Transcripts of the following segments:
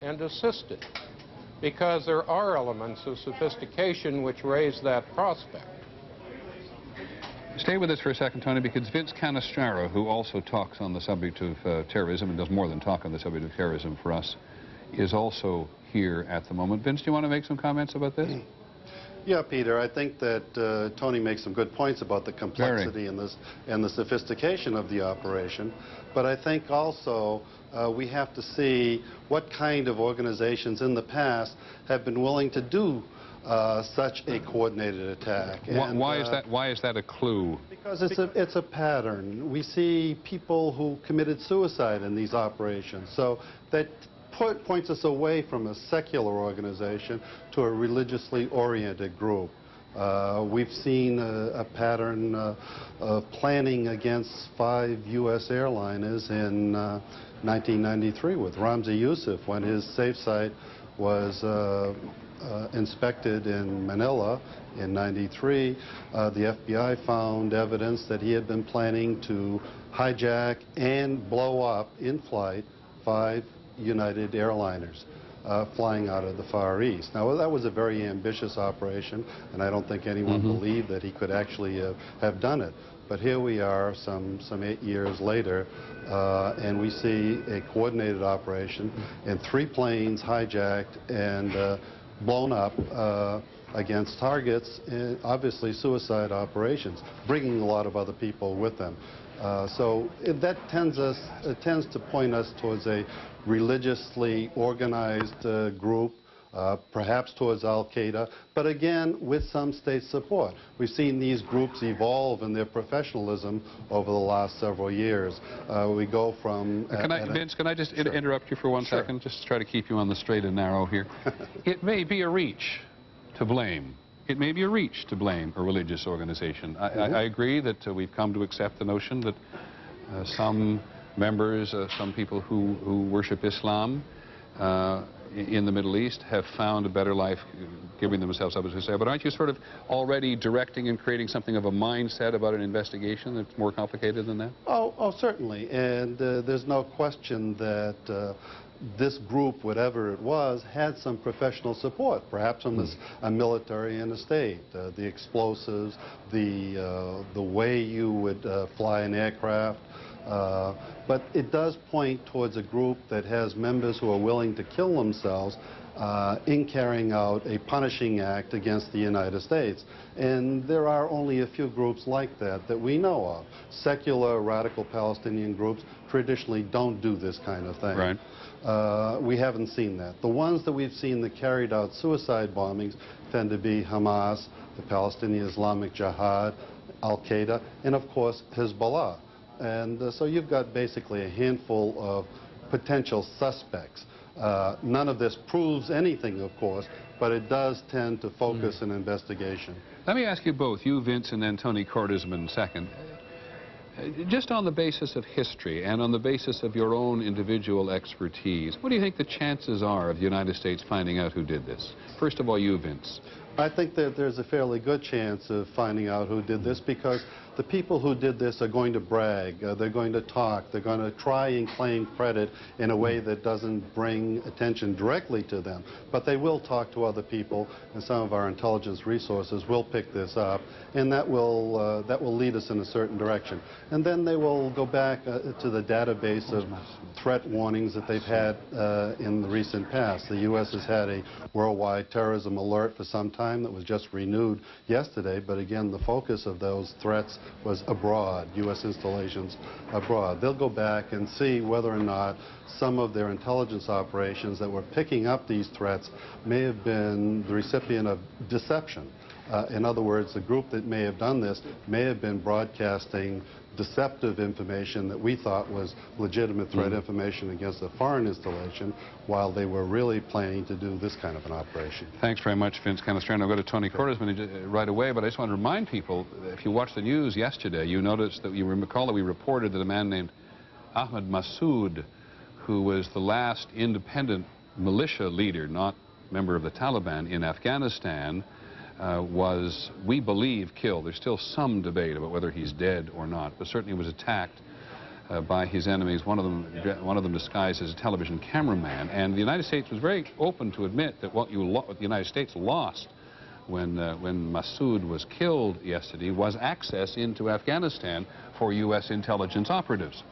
and assisted, because there are elements of sophistication which raise that prospect. Stay with us for a second, Tony, because Vince Canestraro, who also talks on the subject of terrorism and does more than talk on the subject of terrorism for us, is also here at the moment. Vince, do you want to make some comments about this? Yeah, Peter, I think that Tony makes some good points about the complexity and the sophistication of the operation. But I think also we have to see what kind of organizations in the past have been willing to do such a coordinated attack. And, why is that a clue? Because it's a pattern. We see people who committed suicide in these operations. So that points us away from a secular organization to a religiously oriented group. We've seen a pattern of planning against 5 U.S. airliners in 1993 with Ramzi Youssef when his safe site was inspected in Manila in '93. The FBI found evidence that he had been planning to hijack and blow up in flight 5 United airliners flying out of the Far East. Now, that was a very ambitious operation, and I don't think anyone believed that he could actually have done it. But here we are some 8 years later, and we see a coordinated operation and 3 planes hijacked and blown up against targets, obviously suicide operations, bringing a lot of other people with them. So that tends to point us towards a religiously organized group, perhaps towards Al-Qaeda, but again with some state support. We've seen these groups evolve in their professionalism over the last several years. We go from... Vince, can I just interrupt you for one second, just to try to keep you on the straight and narrow here? It may be a reach to blame. It may be a reach to blame a religious organization. I agree that we've come to accept the notion that some members, some people who worship Islam in the Middle East have found a better life giving themselves up, as we say. But aren't you sort of already directing and creating something of a mindset about an investigation that's more complicated than that? Oh, certainly. And there's no question that this group, whatever it was, had some professional support, perhaps from a military and a state. The explosives, the way you would fly an aircraft. But it does point towards a group that has members who are willing to kill themselves in carrying out a punishing act against the United States. And there are only a few groups like that we know of. Secular radical Palestinian groups traditionally don't do this kind of thing. Right. We haven't seen that. The ones that we've seen that carried out suicide bombings tend to be Hamas, the Palestinian Islamic Jihad, Al-Qaeda, and of course Hezbollah. And so you've got basically a handful of potential suspects. None of this proves anything, of course, but it does tend to focus an investigation. Let me ask you both, you, Vince, and then Tony Cordesman second. Just on the basis of history and on the basis of your own individual expertise, what do you think the chances are of the United States finding out who did this? First of all, you, Vince. I think that there's a fairly good chance of finding out who did this because the people who did this are going to brag, they're going to talk, they're going to try and claim credit in a way that doesn't bring attention directly to them. But they will talk to other people, and some of our intelligence resources will pick this up, and that will lead us in a certain direction. And then they will go back to the database of threat warnings that they've had in the recent past. The U.S. has had a worldwide terrorism alert for some time that was just renewed yesterday, but again, the focus of those threats was abroad, U.S. installations abroad. They'll go back and see whether or not some of their intelligence operations that were picking up these threats may have been the recipient of deception. In other words, the group that may have done this may have been broadcasting deceptive information that we thought was legitimate threat information against a foreign installation while they were really planning to do this kind of an operation. Thanks very much, Vince Canestraro. I'll go to Tony Cordesman right away, but I just want to remind people, if you watched the news yesterday, you noticed that you recall that we reported that a man named Ahmed Massoud, who was the last independent militia leader, not member of the Taliban in Afghanistan, was, we believe, killed. There's still some debate about whether he's dead or not, but certainly was attacked by his enemies, one of them disguised as a television cameraman. And the United States was very open to admit that what the United States lost when Massoud was killed yesterday was access into Afghanistan for U.S. intelligence operatives.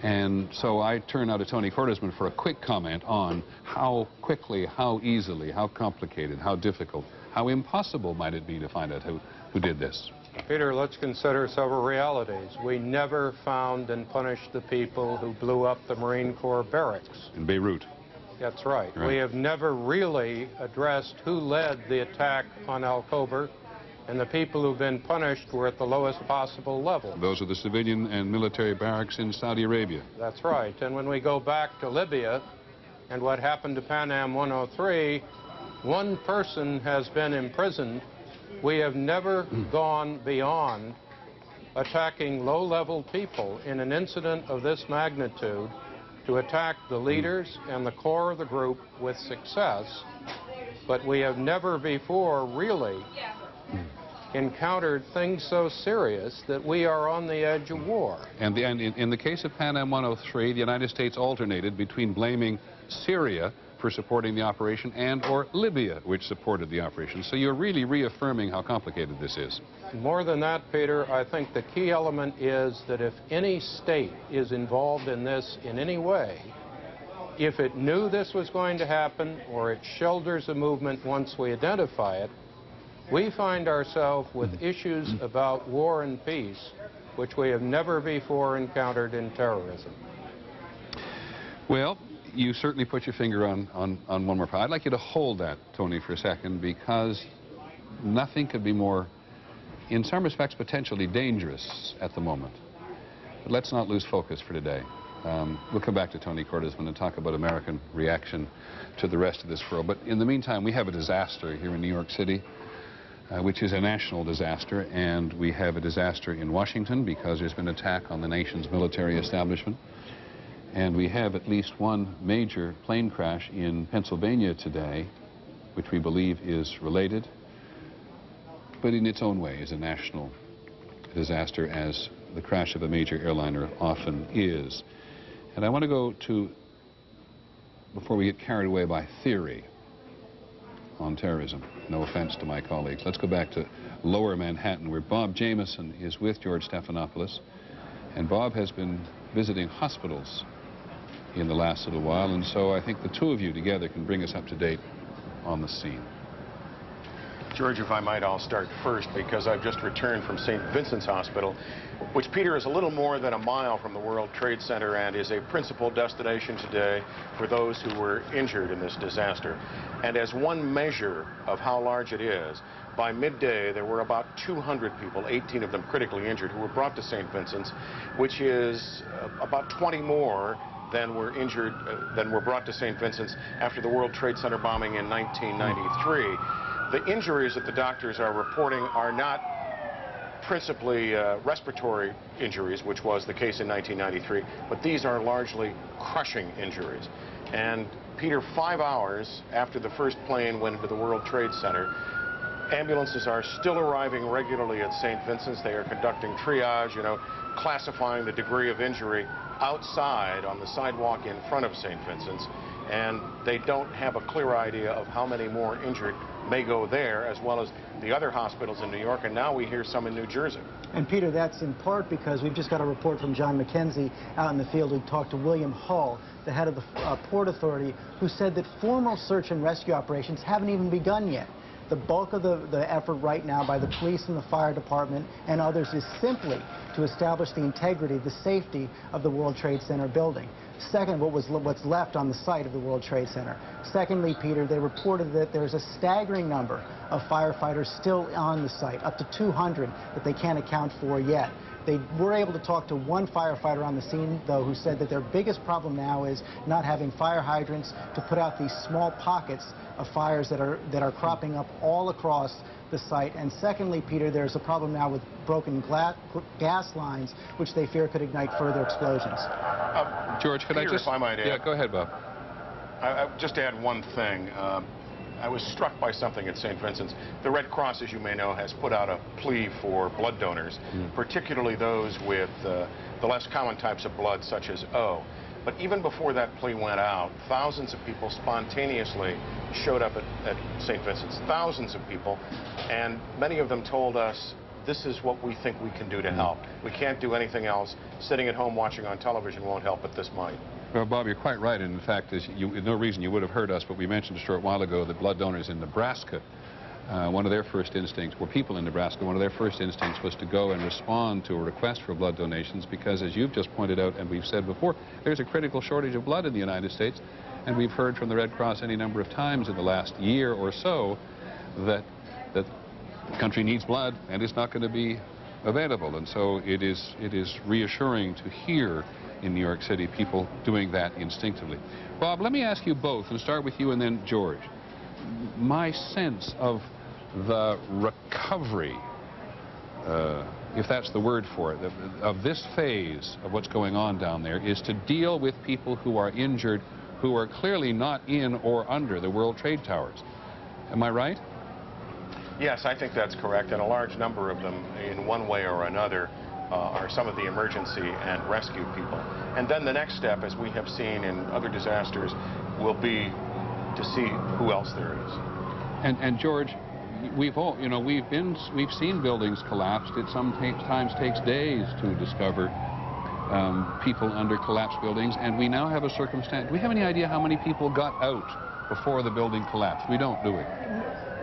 And so I turn now to Tony Cordesman for a quick comment on how quickly, how easily, how complicated, how difficult, how impossible might it be to find out who did this. Peter, let's consider several realities. We never found and punished the people who blew up the Marine Corps barracks. In Beirut. That's right. We have never really addressed who led the attack on Al-Khobar, and the people who've been punished were at the lowest possible level. Those are the civilian and military barracks in Saudi Arabia. That's right. And when we go back to Libya and what happened to Pan Am 103, one person has been imprisoned. We have never gone beyond attacking low-level people in an incident of this magnitude to attack the leaders and the core of the group with success. But we have never before really encountered things so serious that we are on the edge of war. And in the case of Pan Am 103, the United States alternated between blaming Syria for supporting the operation and or Libya, which supported the operation. So you're really reaffirming how complicated this is. More than that, Peter, I think the key element is that if any state is involved in this in any way, if it knew this was going to happen or it shoulders a movement once we identify it, we find ourselves with issues about war and peace which we have never before encountered in terrorism. Well, you certainly put your finger on one more part. I'd like you to hold that, Tony, for a second, because nothing could be more, in some respects, potentially dangerous at the moment. But let's not lose focus for today. We'll come back to Tony Cordesman and talk about American reaction to the rest of this world. But in the meantime, we have a disaster here in New York City, which is a national disaster, and we have a disaster in Washington because there's been an attack on the nation's military establishment. And we have at least one major plane crash in Pennsylvania today, which we believe is related, but in its own way is a national disaster, as the crash of a major airliner often is. And I want to go to, before we get carried away by theory on terrorism, no offense to my colleagues, let's go back to Lower Manhattan, where Bob Jameson is with George Stephanopoulos. And Bob has been visiting hospitals in the last little while, and so I think the two of you together can bring us up to date on the scene. George, if I might, I'll start first because I've just returned from St. Vincent's Hospital, which, Peter, is a little more than a mile from the World Trade Center and is a principal destination today for those who were injured in this disaster. And as one measure of how large it is, by midday there were about 200 people, 18 of them critically injured, who were brought to St. Vincent's, which is about 20 more than were injured, than were brought to St. Vincent's after the World Trade Center bombing in 1993. The injuries that the doctors are reporting are not principally respiratory injuries, which was the case in 1993, but these are largely crushing injuries. And Peter, 5 hours after the first plane went into the World Trade Center, ambulances are still arriving regularly at St. Vincent's. They are conducting triage, classifying the degree of injury outside on the sidewalk in front of St. Vincent's, and they don't have a clear idea of how many more injured may go there, as well as the other hospitals in New York, and now we hear some in New Jersey. And Peter, that's in part because we've just got a report from John McKenzie out in the field who talked to William Hull, the head of the Port Authority, who said that formal search and rescue operations haven't even begun yet. The bulk of the effort right now by the police and the fire department and others is simply to establish the integrity, the safety of the World Trade Center building. Second, what's left on the site of the World Trade Center. Secondly, Peter, they reported that there's a staggering number of firefighters still on the site, up to 200 that they can't account for yet. They were able to talk to one firefighter on the scene, though, who said that their biggest problem now is not having fire hydrants to put out these small pockets of fires that are cropping up all across the site. And secondly, Peter, there's a problem now with broken gas lines, which they fear could ignite further explosions. George, could Peter, I just... if I might add. Yeah, go ahead, Bob. I'll just add one thing. I was struck by something at St. Vincent's. The Red Cross, as you may know, has put out a plea for blood donors, particularly those with the less common types of blood, such as O. But even before that plea went out, thousands of people spontaneously showed up at St. Vincent's. Thousands of people, and many of them told us, this is what we think we can do to help. We can't do anything else. Sitting at home watching on television won't help, but this might. Well, Bob, you're quite right. And in fact, there's no reason you would have heard us, but we mentioned a short while ago that blood donors in Nebraska, one of their first instincts, or people in Nebraska, one of their first instincts was to go and respond to a request for blood donations because, as you've just pointed out and we've said before, there's a critical shortage of blood in the United States. And we've heard from the Red Cross any number of times in the last year or so that the country needs blood and it's not going to be available. And so it is reassuring to hear in New York City people doing that instinctively. Bob, let me ask you both, and start with you and then George. My sense of the recovery, if that's the word for it, of this phase of what's going on down there is to deal with people who are injured, who are clearly not in or under the World Trade Towers. Am I right? Yes, I think that's correct, and a large number of them, in one way or another, are some of the emergency and rescue people. And then the next step, as we have seen in other disasters, will be to see who else there is. And George, we've seen buildings collapsed. It sometimes takes days to discover people under collapsed buildings, and we now have a circumstance. Do we have any idea how many people got out before the building collapsed? We don't, do we?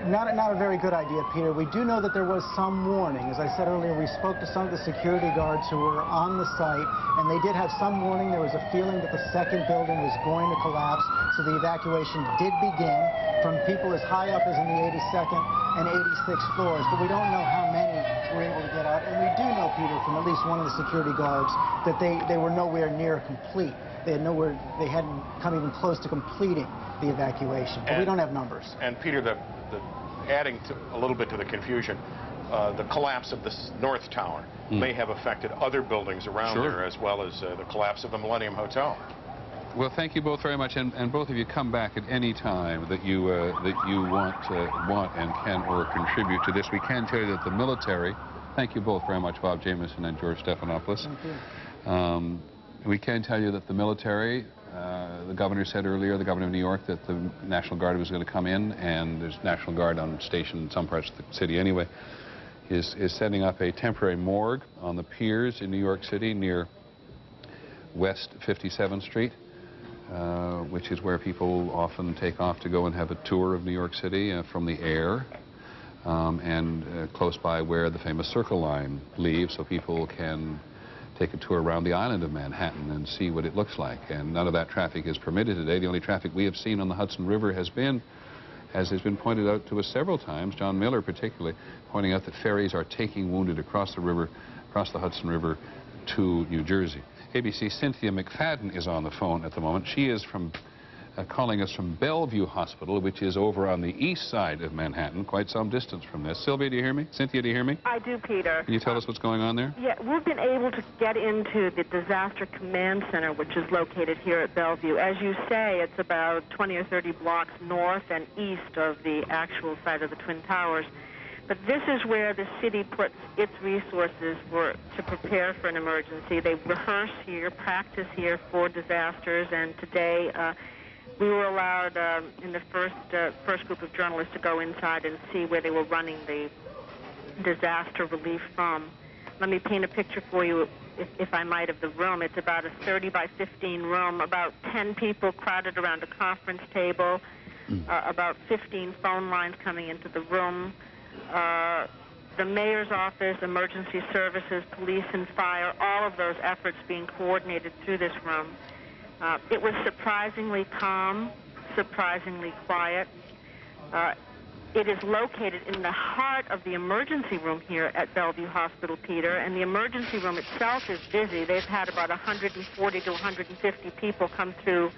Not a very good idea, Peter. We do know that there was some warning. As I said earlier, we spoke to some of the security guards who were on the site, and they did have some warning. There was a feeling that the second building was going to collapse, so the evacuation did begin from people as high up as in the 82nd and 86th floors, but we don't know how many were able to get out. And we do know, Peter, from at least one of the security guards, that they were nowhere near complete. They hadn't come even close to completing the evacuation, but we don't have numbers. And Peter, adding a little bit to the confusion, the collapse of the North Tower may have affected other buildings around there, as well as the collapse of the Millennium Hotel. Well, thank you both very much, and both of you come back at any time that you want and can or contribute to this. We can tell you that the military. Thank you both very much, Bob Jameson and George Stephanopoulos. Thank you. We can tell you that the military. The governor said earlier, the governor of New York, that the National Guard was going to come in, and there's National Guard on station in some parts of the city anyway, is setting up a temporary morgue on the piers in New York City near West 57th Street, which is where people often take off to go and have a tour of New York City from the air, and close by where the famous Circle Line leaves, so people can take a tour around the island of Manhattan and see what it looks like. And none of that traffic is permitted today. The only traffic we have seen on the Hudson River has been, as has been pointed out to us several times, John Miller particularly, pointing out that ferries are taking wounded across the river, across the Hudson River to New Jersey. ABC's Cynthia McFadden is on the phone at the moment. She is calling us from Bellevue Hospital, which is over on the east side of Manhattan, quite some distance from this. Sylvia, do you hear me? Cynthia, do you hear me? I do, Peter. Can you tell us what's going on there? Yeah, we've been able to get into the Disaster Command Center, which is located here at Bellevue. As you say, it's about 20 or 30 blocks north and east of the actual site of the Twin Towers. But this is where the city puts its resources to prepare for an emergency. They rehearse here, practice here for disasters, and today we were allowed in the first group of journalists to go inside and see where they were running the disaster relief from. Let me paint a picture for you, if I might, of the room. It's about a 30 by 15 room, about 10 people crowded around a conference table, about 15 phone lines coming into the room. The mayor's office, emergency services, police and fire, all of those efforts being coordinated through this room. It was surprisingly calm, surprisingly quiet. It is located in the heart of the emergency room here at Bellevue Hospital, Peter, and the emergency room itself is busy. They've had about 140 to 150 people come through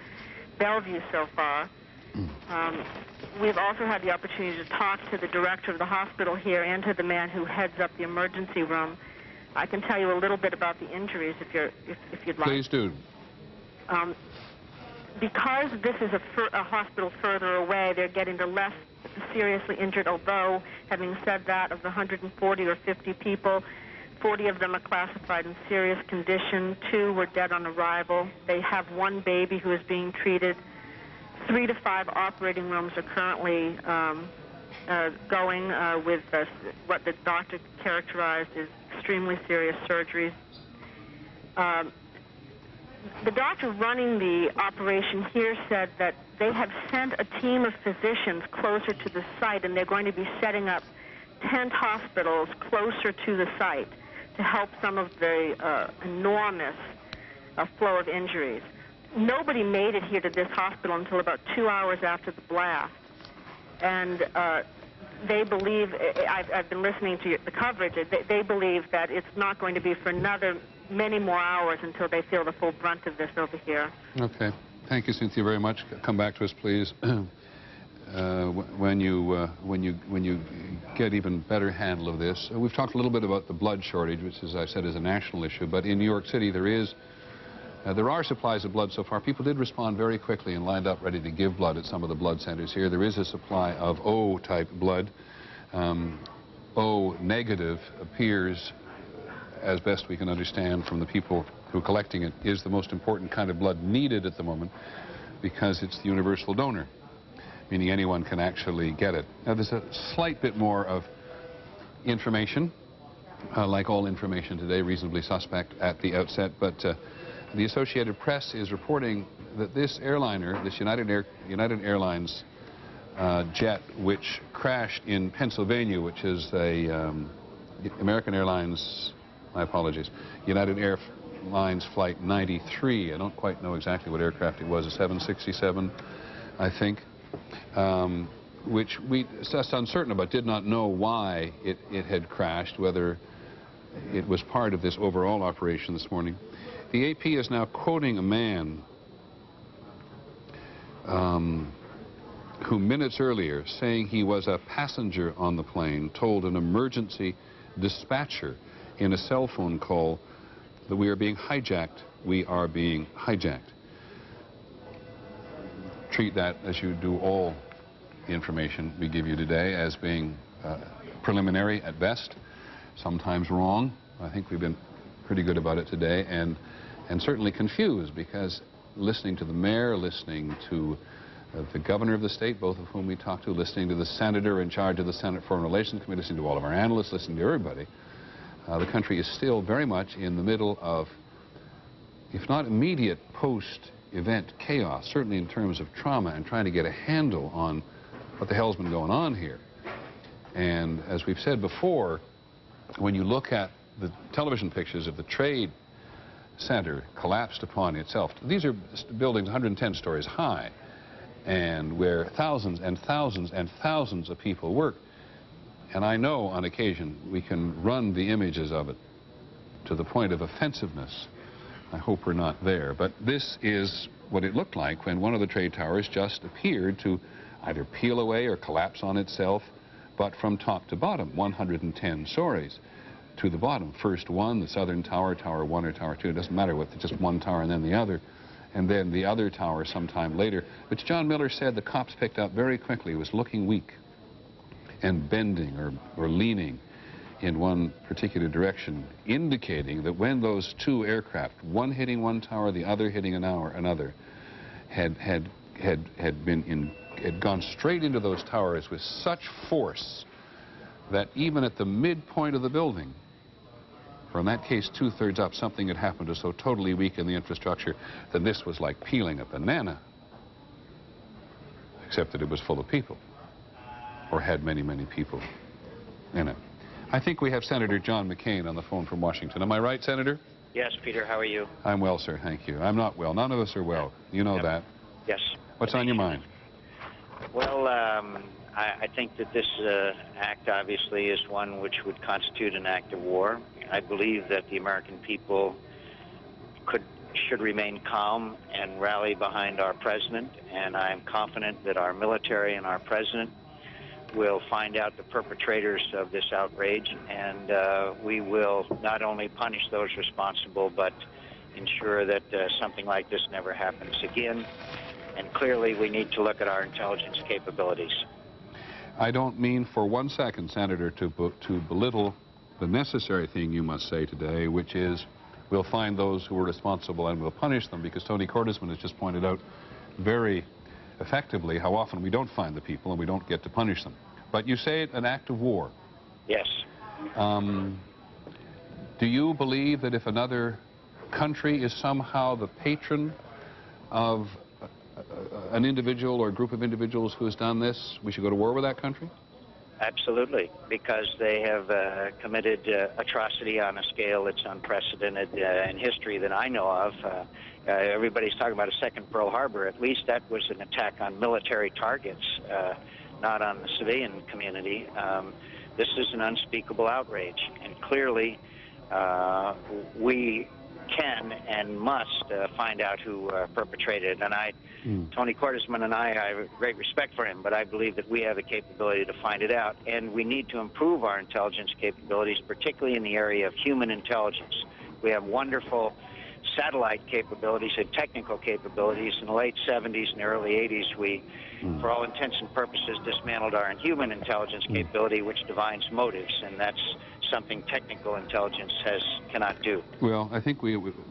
Bellevue so far. We've also had the opportunity to talk to the director of the hospital here and to the man who heads up the emergency room. I can tell you a little bit about the injuries if you'd like. Please do. because this is a hospital further away, they're getting the less seriously injured, although, having said that, of the 140 or 50 people, 40 of them are classified in serious condition. 2 were dead on arrival. They have 1 baby who is being treated. 3 to 5 operating rooms are currently going with what the doctor characterized as extremely serious surgeries. The doctor running the operation here said that they have sent a team of physicians closer to the site, and they're going to be setting up tent hospitals closer to the site to help some of the enormous flow of injuries. Nobody made it here to this hospital until about 2 hours after the blast. And they believe, I've been listening to the coverage, they believe that it's not going to be for another many more hours until they feel the full brunt of this over here. Okay. Thank you, Cynthia, very much. Come back to us, please. When you get even better handle of this. We've talked a little bit about the blood shortage, which, as I said, is a national issue. But in New York City, there are supplies of blood so far. People did respond very quickly and lined up ready to give blood at some of the blood centers here. There is a supply of O-type blood. O negative appears, as best we can understand from the people who are collecting it, is the most important kind of blood needed at the moment because it's the universal donor, meaning anyone can actually get it. Now, there's a slight bit more of information, like all information today, reasonably suspect at the outset, but the Associated Press is reporting that this airliner, this United Airlines jet, which crashed in Pennsylvania, which is a American Airlines, my apologies, United Airlines Flight 93. I don't quite know exactly what aircraft it was, a 767, I think, which we just uncertain about, did not know why it had crashed, whether it was part of this overall operation this morning. The AP is now quoting a man who minutes earlier, saying he was a passenger on the plane, told an emergency dispatcher in a cell phone call that we are being hijacked. We are being hijacked. Treat that, as you do all the information we give you today, as being preliminary at best, sometimes wrong. I think we've been pretty good about it today, and certainly confused, because listening to the mayor, listening to the governor of the state, both of whom we talked to, listening to the senator in charge of the Senate Foreign Relations Committee, listening to all of our analysts, listening to everybody, the country is still very much in the middle of, if not immediate post-event chaos, certainly in terms of trauma, and trying to get a handle on what the hell's been going on here. And as we've said before, when you look at the television pictures of the Trade Center collapsed upon itself, these are buildings 110 stories high, and where thousands and thousands and thousands of people work. And I know on occasion we can run the images of it to the point of offensiveness. I hope we're not there. But this is what it looked like when one of the trade towers just appeared to either peel away or collapse on itself, but from top to bottom, 110 stories to the bottom. First one, the southern tower, Tower 1 or Tower 2, it doesn't matter what, just one tower and then the other, and then the other tower sometime later, which John Miller said the cops picked up very quickly, was looking weak and bending or leaning in one particular direction, indicating that when those two aircraft, one hitting one tower, the other hitting another, had gone straight into those towers with such force that even at the midpoint of the building, or in that case 2/3 up, something had happened to so totally weaken the infrastructure that this was like peeling a banana, except that it was full of people, or had many, many people in it. I think we have Senator John McCain on the phone from Washington. Am I right, Senator? Yes, Peter, how are you? I'm well, sir, thank you. I'm not well. None of us are well. You know that. Yes. What's on your mind? Well, I think that this act obviously is one which would constitute an act of war. I believe that the American people should remain calm and rally behind our president, and I'm confident that our military and our president will find out the perpetrators of this outrage, and we will not only punish those responsible, but ensure that something like this never happens again. And clearly we need to look at our intelligence capabilities. I don't mean for 1 second, Senator, to belittle the necessary thing you must say today, which is we'll find those who are responsible and we'll punish them, because Tony Cordesman has just pointed out very effectively how often we don't find the people and we don't get to punish them. But you say an act of war. Yes. Do you believe that if another country is somehow the patron of an individual or a group of individuals who has done this, we should go to war with that country? Absolutely, because they have committed atrocity on a scale that's unprecedented in history that I know of. Everybody's talking about a second Pearl Harbor. At least that was an attack on military targets, not on the civilian community. This is an unspeakable outrage, and clearly we can and must find out who perpetrated it. And Tony Cordesman and I have great respect for him, but I believe that we have the capability to find it out, and we need to improve our intelligence capabilities, particularly in the area of human intelligence. We have wonderful satellite capabilities and technical capabilities. In the late 70s and early 80s, we, for all intents and purposes, dismantled our human intelligence capability, which divines motives, and that's something technical intelligence cannot do. Well, I think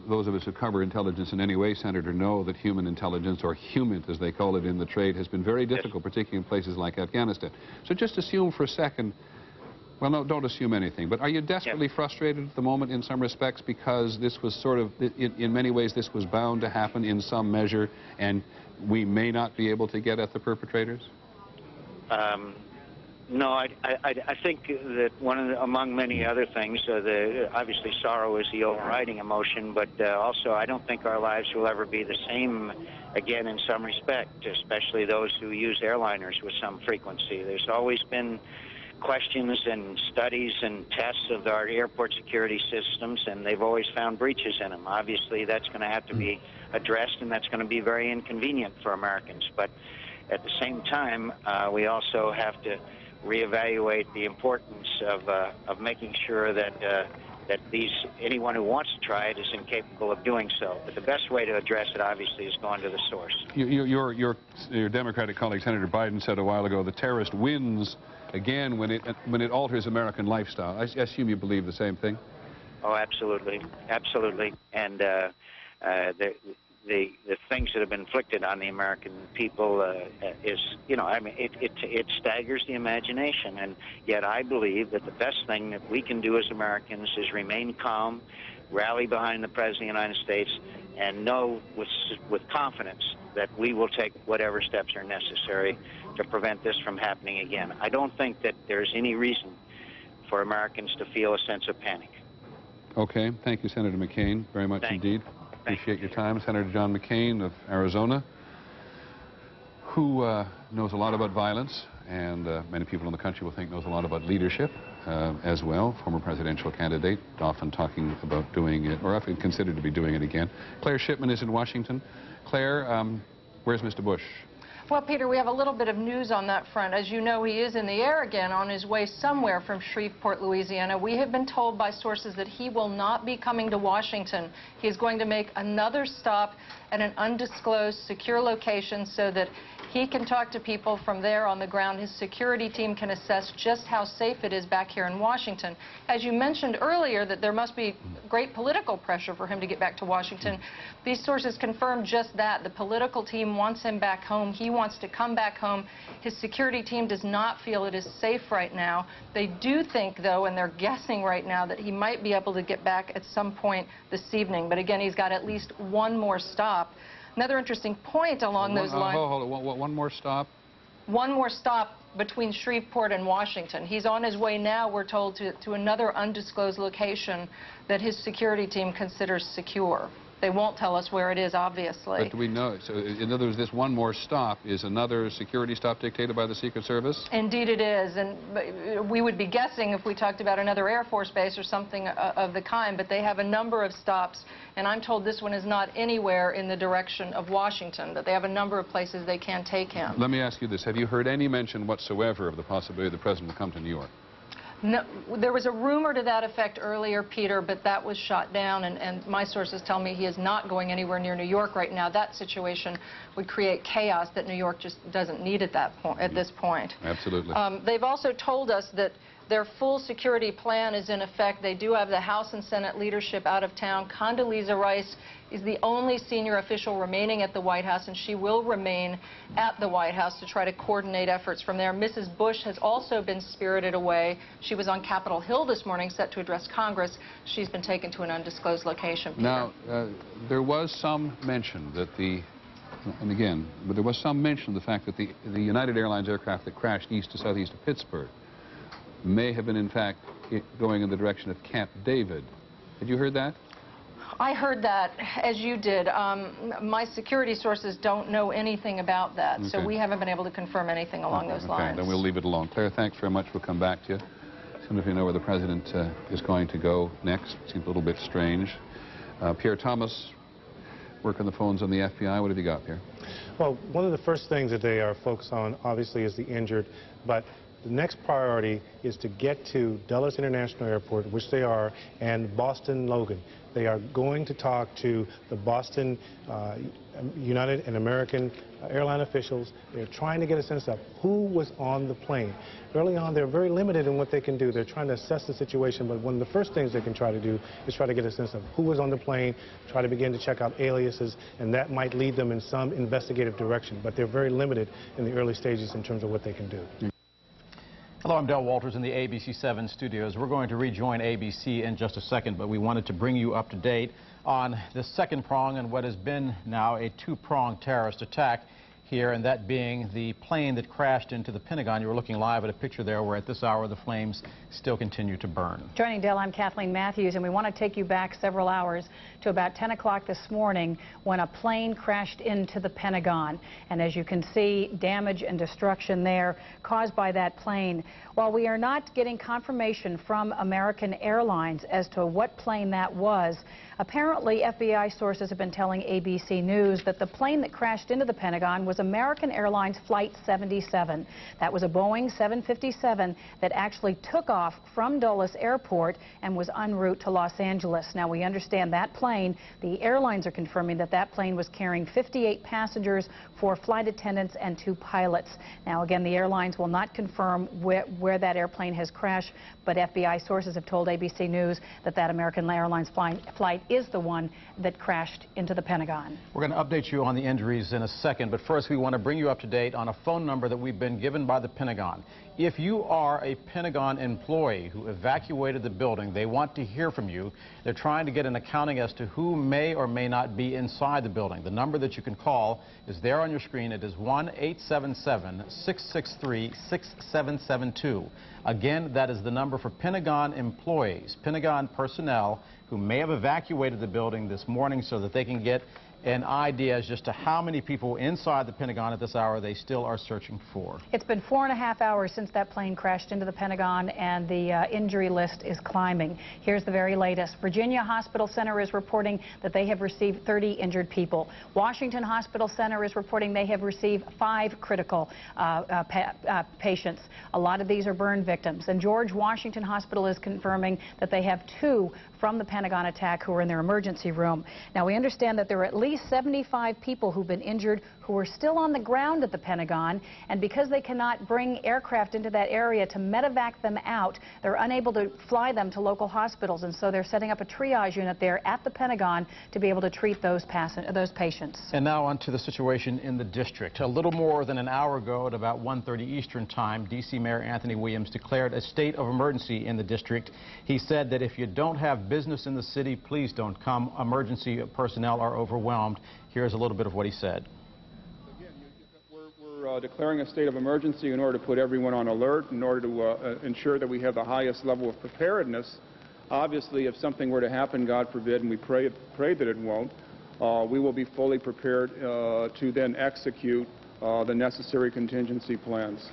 those of us who cover intelligence in any way, Senator, know that human intelligence, or HUMINT as they call it in the trade, has been very difficult, particularly in places like Afghanistan. So just assume for a second, well, no, don't assume anything, but are you desperately frustrated at the moment in some respects because this was sort of, in many ways, this was bound to happen in some measure, and we may not be able to get at the perpetrators? No, I think that among many other things, obviously sorrow is the overriding emotion, but also I don't think our lives will ever be the same again in some respect, especially those who use airliners with some frequency. There's always been questions and studies and tests of our airport security systems, and they've always found breaches in them. Obviously, that's going to have to be addressed, and that's going to be very inconvenient for Americans. But at the same time, we also have to reevaluate the importance of making sure that anyone who wants to try it is incapable of doing so. But the best way to address it, obviously, is going to the source. Your Democratic colleague, Senator Biden, said a while ago the terrorist wins again when it alters American lifestyle. I assume you believe the same thing? Oh, absolutely. Absolutely. And the things that have been inflicted on the American people is, I mean, it staggers the imagination. And yet I believe that the best thing that we can do as Americans is remain calm, rally behind the President of the United States, and know with confidence that we will take whatever steps are necessary to prevent this from happening again. I don't think that there's any reason for Americans to feel a sense of panic. Okay. Thank you, Senator McCain, very much indeed. Appreciate your time. Senator John McCain of Arizona, who knows a lot about violence, and many people in the country will think knows a lot about leadership as well. Former presidential candidate, often talking about doing it, or often considered to be doing it again. Claire Shipman is in Washington. Claire, where's Mr. Bush? Well, Peter, we have a little bit of news on that front. As you know, he is in the air again on his way somewhere from Shreveport, Louisiana. We have been told by sources that he will not be coming to Washington. He is going to make another stop at an undisclosed secure location so that he can talk to people from there on the ground. His security team can assess just how safe it is back here in Washington. As you mentioned earlier, that there must be great political pressure for him to get back to Washington. These sources confirm just that. The political team wants him back home. He wants to come back home. His security team does not feel it is safe right now. They do think, though, and they're guessing right now, that he might be able to get back at some point this evening. But again, he's got at least one more stop. Another interesting point along those lines. Hold on, one more stop? One more stop between Shreveport and Washington. He's on his way now, we're told, to another undisclosed location that his security team considers secure. They won't tell us where it is, obviously. But do we know? So, in other words, this one more stop is another security stop dictated by the Secret Service? Indeed it is. And we would be guessing if we talked about another Air Force base or something of the kind, but they have a number of stops. And I'm told this one is not anywhere in the direction of Washington, that they have a number of places they can take him. Let me ask you this. Have you heard any mention whatsoever of the possibility the President will come to New York? No, there was a rumor to that effect earlier, Peter, but that was shot down, and my sources tell me he is not going anywhere near New York right now. That situation would create chaos that New York just doesn't need at this point. Absolutely. They've also told us that their full security plan is in effect. They do have the House and Senate leadership out of town. Condoleezza Rice is the only senior official remaining at the White House, and she will remain at the White House to try to coordinate efforts from there. Mrs. Bush has also been spirited away. She was on Capitol Hill this morning set to address Congress. She's been taken to an undisclosed location. Peter. Now, there was some mention that there was some mention of the fact that the United Airlines aircraft that crashed east to southeast of Pittsburgh may have been, in fact, going in the direction of Camp David. Had you heard that? I heard that, as you did. My security sources don't know anything about that, okay. so we haven't been able to confirm anything along those lines. Then we'll leave it alone. Claire, thanks very much. We'll come back to you. Some of you know where the President is going to go next. Seems a little bit strange. Pierre Thomas, working the phones on the FBI. What have you got, Pierre? Well, one of the first things that they are focused on, obviously, is the injured, but the next priority is to get to Dulles International Airport, which they are, and Boston Logan. They are going to talk to the Boston United and American airline officials. They're trying to get a sense of who was on the plane. Early on, they're very limited in what they can do. They're trying to assess the situation, but one of the first things they can try to do is try to get a sense of who was on the plane, try to begin to check out aliases, and that might lead them in some investigative direction. But they're very limited in the early stages in terms of what they can do. Hello, I'm Del Walters in the ABC7 studios. We're going to rejoin ABC in just a second, but we wanted to bring you up to date on the second prong and what has been now a two-pronged terrorist attack here, and that being the plane that crashed into the Pentagon. You were looking live at a picture there where at this hour the flames still continue to burn. Joining Dell, I'm Kathleen Matthews, and we want to take you back several hours to about 10 o'clock this morning when a plane crashed into the Pentagon. And as you can see, damage and destruction there caused by that plane. While we are not getting confirmation from American Airlines as to what plane that was, apparently FBI sources have been telling ABC News that the plane that crashed into the Pentagon was American Airlines Flight 77. That was a Boeing 757 that actually took off from Dulles Airport and was en route to Los Angeles. Now, we understand that plane, the airlines are confirming that that plane was carrying 58 passengers, 4 flight attendants, and 2 pilots. Now, again, the airlines will not confirm where that airplane has crashed, but FBI sources have told ABC News that that American Airlines flight is the one that crashed into the Pentagon. We're going to update you on the injuries in a second, but first we want to bring you up to date on a phone number that we've been given by the Pentagon. If you are a Pentagon employee who evacuated the building, they want to hear from you. They're trying to get an accounting as to who may or may not be inside the building. The number that you can call is there on your screen. It is 1-877-663-6772. Again, that is the number for Pentagon employees, Pentagon personnel who may have evacuated the building this morning so that they can get an idea as just to how many people inside the Pentagon at this hour they still are searching for. It's been 4.5 hours since that plane crashed into the Pentagon, and the injury list is climbing. Here's the very latest. Virginia Hospital Center is reporting that they have received 30 injured people. Washington Hospital Center is reporting they have received 5 critical patients. A lot of these are burn victims. And George Washington Hospital is confirming that they have 2 from the Pentagon attack who are in their emergency room. Now, we understand that there are at least 75 people who've been injured who are still on the ground at the Pentagon, and because they cannot bring aircraft into that area to medevac them out, they're unable to fly them to local hospitals, and so they're setting up a triage unit there at the Pentagon to be able to treat those patients. And now on to the situation in the district. A little more than an hour ago at about 1:30 Eastern Time, D.C. Mayor Anthony Williams declared a state of emergency in the district. He said that if you don't have business in the city, please don't come. Emergency personnel are overwhelmed. Here's a little bit of what he said. We're declaring a state of emergency in order to put everyone on alert, in order to ensure that we have the highest level of preparedness. Obviously, if something were to happen, God forbid, and we pray that it won't, we will be fully prepared to then execute the necessary contingency plans.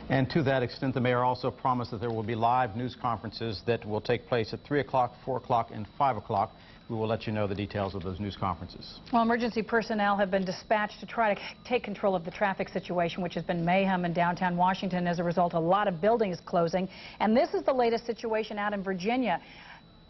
And to that extent, the mayor also promised that there will be live news conferences that will take place at 3 o'clock, 4 o'clock, and 5 o'clock. we will let you know the details of those news conferences. Well, emergency personnel have been dispatched to try to take control of the traffic situation, which has been mayhem in downtown Washington. As a result, a lot of buildings closing. And this is the latest situation out in Virginia.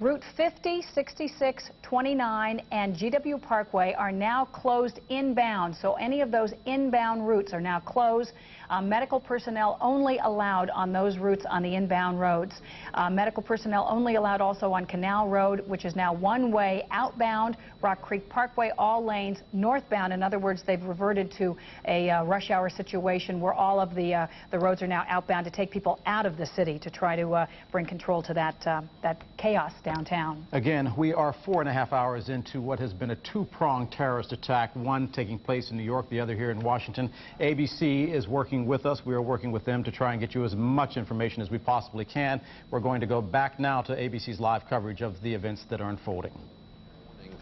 Route 50, 66, 29, and GW Parkway are now closed inbound. So any of those inbound routes are now closed. Medical personnel only allowed on those routes on the inbound roads. Medical personnel only allowed also on Canal Road, which is now one-way outbound. Rock Creek Parkway, all lanes northbound. In other words, they've reverted to a rush hour situation where all of the roads are now outbound to take people out of the city to try to bring control to that chaos downtown. Again, we are 4.5 hours into what has been a two-pronged terrorist attack, one taking place in New York, the other here in Washington. ABC is working with us. We are working with them to try and get you as much information as we possibly can. We're going to go back now to ABC's live coverage of the events that are unfolding.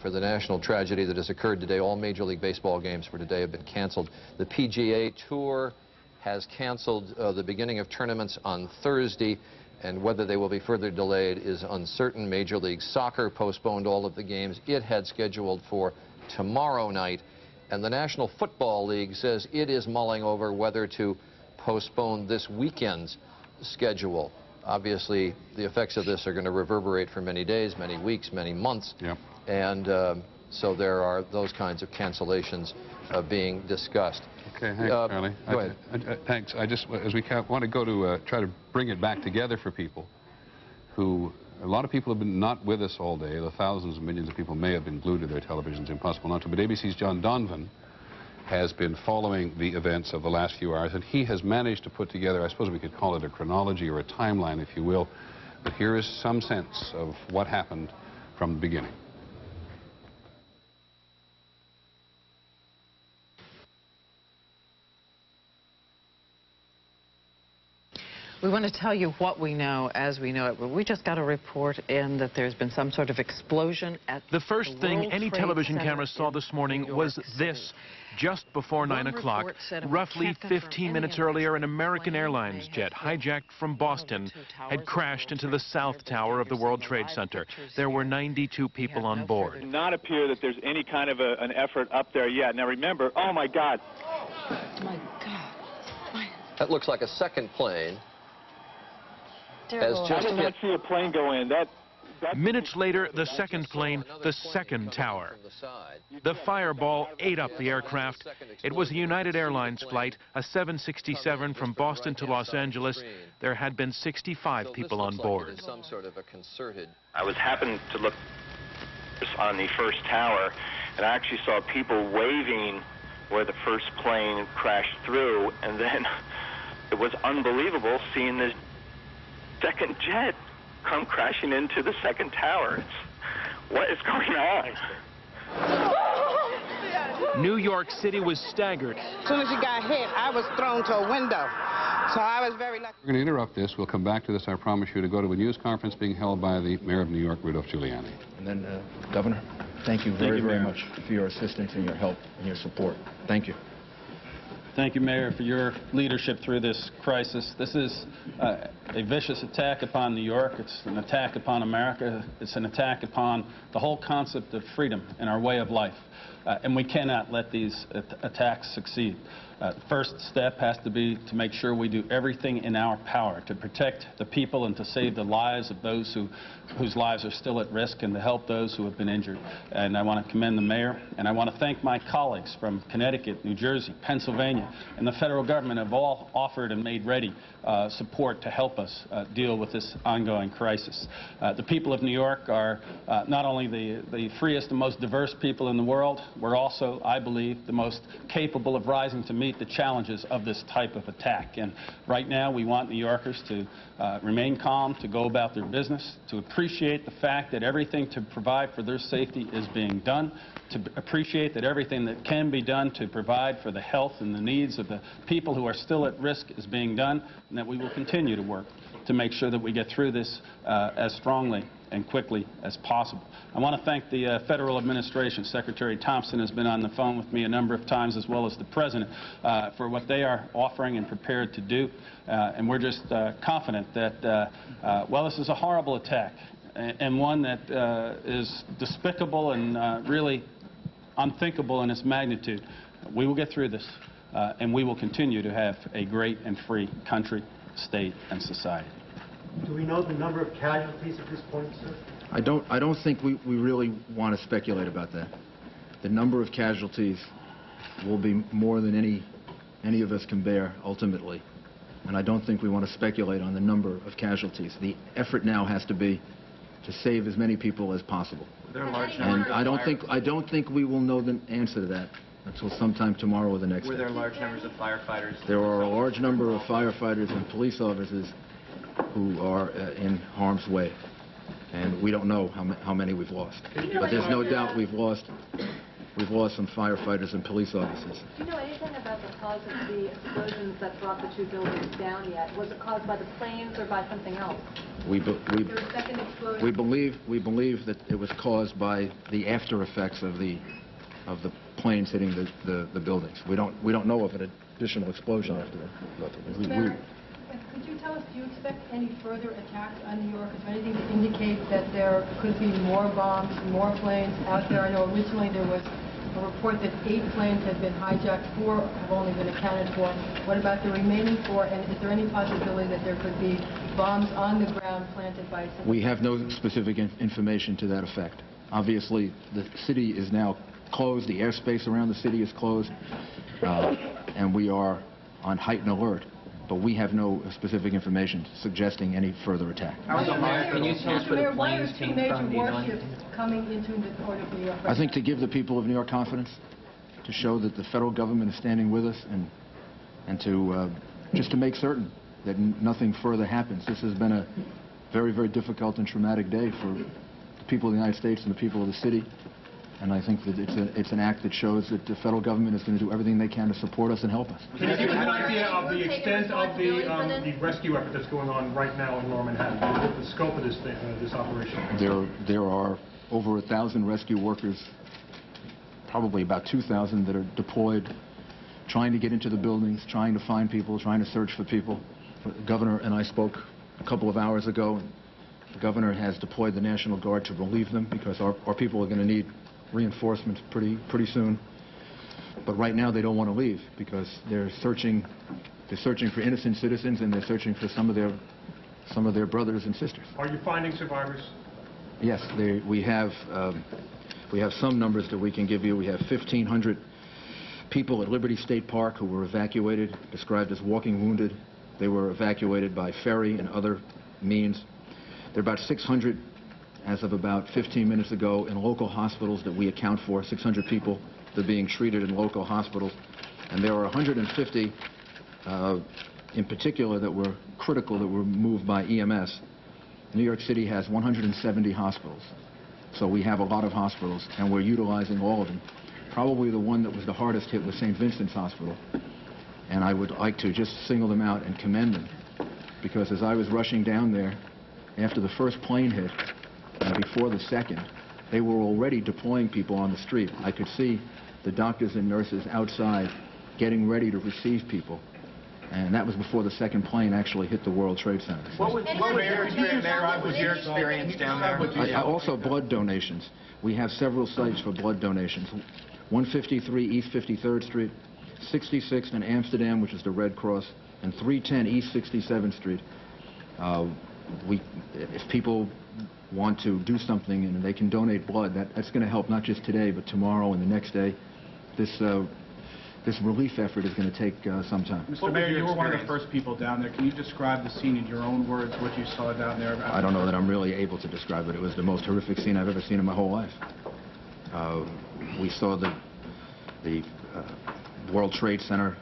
For the national tragedy that has occurred today, all Major League Baseball games for today have been canceled. The PGA Tour has canceled the beginning of tournaments on Thursday, and whether they will be further delayed is uncertain. Major League Soccer postponed all of the games it had scheduled for tomorrow night, and the National Football League says it is mulling over whether to postpone this weekend's schedule. Obviously, the effects of this are going to reverberate for many days, many weeks, many months. Yep. And so there are those kinds of cancellations being discussed. Okay, thanks, Charlie. Go ahead. Thanks. I just, as we want to go to try to bring it back together for people who, a lot of people have been not with us all day. The thousands and millions of people may have been glued to their televisions, impossible not to. But ABC's John Donovan has been following the events of the last few hours, and he has managed to put together, I suppose we could call it a chronology or a timeline, if you will. But here is some sense of what happened from the beginning. We want to tell you what we know as we know it, but we just got a report in that there's been some sort of explosion at the first thing any television camera saw this morning was this. Just before 9 o'clock, roughly 15 minutes earlier, an American Airlines jet hijacked from Boston had crashed into the South Tower of the World Trade Center. There were 92 people on board. It does not appear that there's any kind of an effort up there yet. Now remember, oh my God. Oh my God. That looks like a second plane. I did not see a plane go in. Minutes later, the second plane, the second tower. The fireball ate up the aircraft. It was a United Airlines flight, a 767 from Boston to Los Angeles. There had been 65 people on board. I was happening to look on the first tower, and I actually saw people waving where the first plane crashed through, and then it was unbelievable seeing this second jet come crashing into the second tower. What is going on? New York City was staggered. As soon as he got hit, I was thrown to a window. So I was very lucky. We're going to interrupt this. We'll come back to this, I promise you, to go to a news conference being held by the Mayor of New York, Rudolph Giuliani. And then, Governor, thank you very, very much for your assistance and your help and your support. Thank you. Thank you, Mayor, for your leadership through this crisis. This is a vicious attack upon New York. It's an attack upon America. It's an attack upon the whole concept of freedom and our way of life. And we cannot let these attacks succeed. The first step has to be to make sure we do everything in our power to protect the people and to save the lives of those whose lives are still at risk and to help those who have been injured. And I want to commend the mayor, and I want to thank my colleagues from Connecticut, New Jersey, Pennsylvania, and the federal government have all offered and made ready support to help us deal with this ongoing crisis. The people of New York are not only the freest and most diverse people in the world, we're also, I believe, the most capable of rising to meet the challenges of this type of attack. And right now we want New Yorkers to remain calm, to go about their business, to appreciate the fact that everything to provide for their safety is being done, to appreciate that everything that can be done to provide for the health and the needs of the people who are still at risk is being done, and that we will continue to work to make sure that we get through this as strongly and quickly as possible. I want to thank the federal administration. Secretary Thompson has been on the phone with me a number of times, as well as the President, for what they are offering and prepared to do. And we're just confident that, while this is a horrible attack, and one that is despicable and really unthinkable in its magnitude. We will get through this, and we will continue to have a great and free country, state, and society. Do we know the number of casualties at this point, sir? I don't think we really want to speculate about that. The number of casualties will be more than any of us can bear ultimately. And I don't think we want to speculate on the number of casualties. The effort now has to be to save as many people as possible. And I don't think we will know the answer to that until sometime tomorrow or the next day. Were there large numbers of firefighters? There are a large number of firefighters and police officers who are in harm's way. And we don't know how many we've lost. But there's no doubt we've lost some firefighters and police officers. Do you know anything about the cause of the explosions that brought the two buildings down yet? Was it caused by the planes or by something else? We believe that it was caused by the after effects of the planes hitting the buildings. We don't know of an additional explosion after that. Could you tell us, do you expect any further attacks on New York? Is there anything to indicate that there could be more bombs, more planes out there? I know originally there was a report that 8 planes had been hijacked, 4 have only been accounted for. What about the remaining 4? And is there any possibility that there could be bombs on the ground planted by some... We have no specific information to that effect. Obviously, the city is now closed. The airspace around the city is closed. And we are on heightened alert. But we have no specific information suggesting any further attack. Can you tell us where the planes came from? Warships coming into the port of New York. I think to give the people of New York confidence, to show that the federal government is standing with us, and to just to make certain that nothing further happens. This has been a very, very difficult and traumatic day for the people of the United States and the people of the city. And I think that it's an act that shows that the federal government is going to do everything they can to support us and help us. Can you give us an idea of the extent of the rescue effort that's going on right now in Lower Manhattan? The scope of this operation? There are over 1,000 rescue workers, probably about 2,000 that are deployed, trying to get into the buildings, trying to find people, trying to search for people. The governor and I spoke a couple of hours ago. The governor has deployed the National Guard to relieve them because our people are going to need reinforcements pretty soon. But right now they don't want to leave because they're searching for innocent citizens, and they're searching for some of their brothers and sisters. Are you finding survivors? Yes, we have some numbers that we can give you. We have 1,500 people at Liberty State Park who were evacuated, described as walking wounded. They were evacuated by ferry and other means. There are about 600 as of about 15 minutes ago in local hospitals that we account for, 600 people that are being treated in local hospitals. And there are 150 in particular that were critical, that were moved by EMS. New York City has 170 hospitals. So we have a lot of hospitals, and we're utilizing all of them. Probably the one that was the hardest hit was St. Vincent's Hospital. And I would like to just single them out and commend them, because as I was rushing down there, after the first plane hit, and before the second, they were already deploying people on the street. I could see the doctors and nurses outside getting ready to receive people. And that was before the second plane actually hit the World Trade Center. What was your experience down there? Also blood donations. We have several sites for blood donations. 153 East 53rd Street, 66th in Amsterdam, which is the Red Cross, and 310 East 67th Street. If people want to do something and they can donate blood, that's going to help not just today, but tomorrow and the next day. This relief effort is going to take some time. Mr. Mayor, you were one of the first people down there. Can you describe the scene in your own words, what you saw down there? I don't know that I'm really able to describe it. It was the most horrific scene I've ever seen in my whole life. We saw the World Trade Center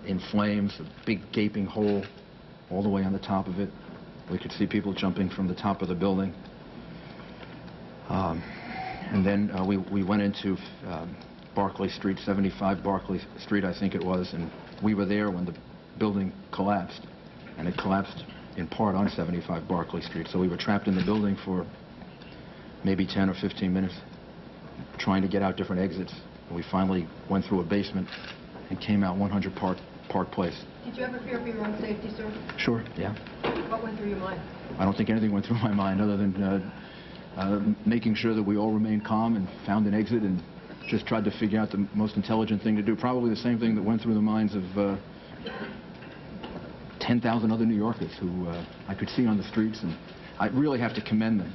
in flames, a big gaping hole all the way on the top of it. We could see people jumping from the top of the building. And then we went into Barclay Street, 75 Barclay Street, I think it was, and we were there when the building collapsed. And it collapsed in part on 75 Barclay Street. So we were trapped in the building for maybe 10 or 15 minutes, trying to get out different exits. And we finally went through a basement and came out 100 Park Place. Did you ever fear for your own safety, sir? Sure, yeah. What went through your mind? I don't think anything went through my mind other than making sure that we all remained calm and found an exit and just tried to figure out the most intelligent thing to do. Probably the same thing that went through the minds of 10,000 other New Yorkers who I could see on the streets, and I really have to commend them.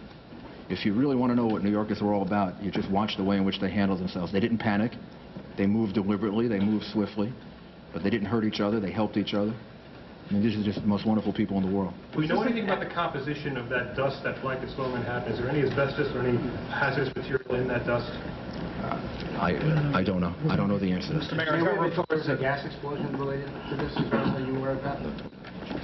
If you really want to know what New Yorkers are all about, you just watch the way in which they handle themselves. They didn't panic. They moved deliberately. They moved swiftly. But they didn't hurt each other. They helped each other. I mean, these are just the most wonderful people in the world. Do we know anything about the composition of that dust that blankets Lower Manhattan? Is there any asbestos or any hazardous material in that dust? I don't know. I don't know the answer to this. Mr. Mayor, there were reports of a gas explosion related to this as well. Are you aware of that?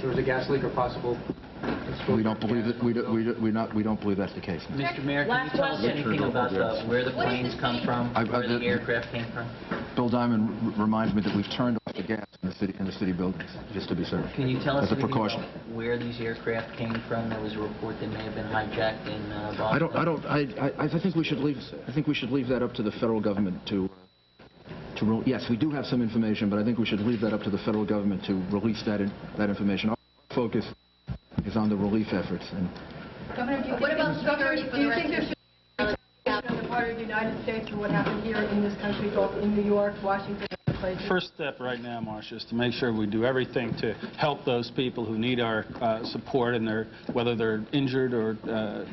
There was a gas leak or possible explosion. We don't believe that. We don't believe that's the case. Mr. Mayor, can you tell us anything about where the planes come from, where the aircraft came from? Bill Diamond reminds me that we've turned off the gas in the city buildings, just to be certain. Can you tell us as a precaution about where these aircraft came from? There was a report they may have been hijacked in Boston. I think we should leave. I think we should leave that up to the federal government to. Yes, we do have some information, but I think we should leave that up to the federal government to release that information. Our focus is on the relief efforts. And Governor, what about security for the rest of the on the part of the United States for what happened here in this country, both in New York, Washington, and places? First step right now, Marcia, is to make sure we do everything to help those people who need our support, and whether they're injured or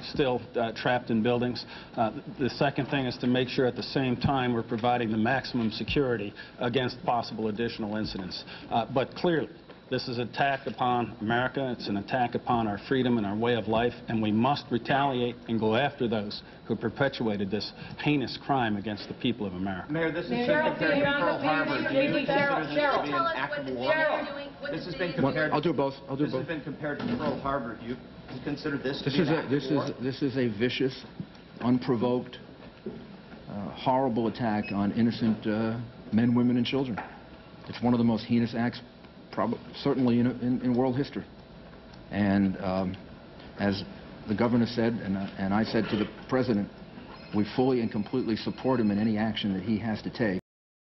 still trapped in buildings. The second thing is to make sure at the same time we're providing the maximum security against possible additional incidents. But clearly, this is an attack upon America. It's an attack upon our freedom and our way of life, and we must retaliate and go after those who perpetuated this heinous crime against the people of America. Mayor, this is compared to Pearl Harbor. Do you consider this to be an act of war? This has been compared. I'll do both. This has been compared to Pearl Harbor. Do you consider this to be an act of war? This is a vicious, unprovoked, horrible attack on innocent men, women, and children. It's one of the most heinous acts certainly in world history. And as the governor said, and I said to the president, we fully and completely support him in any action that he has to take.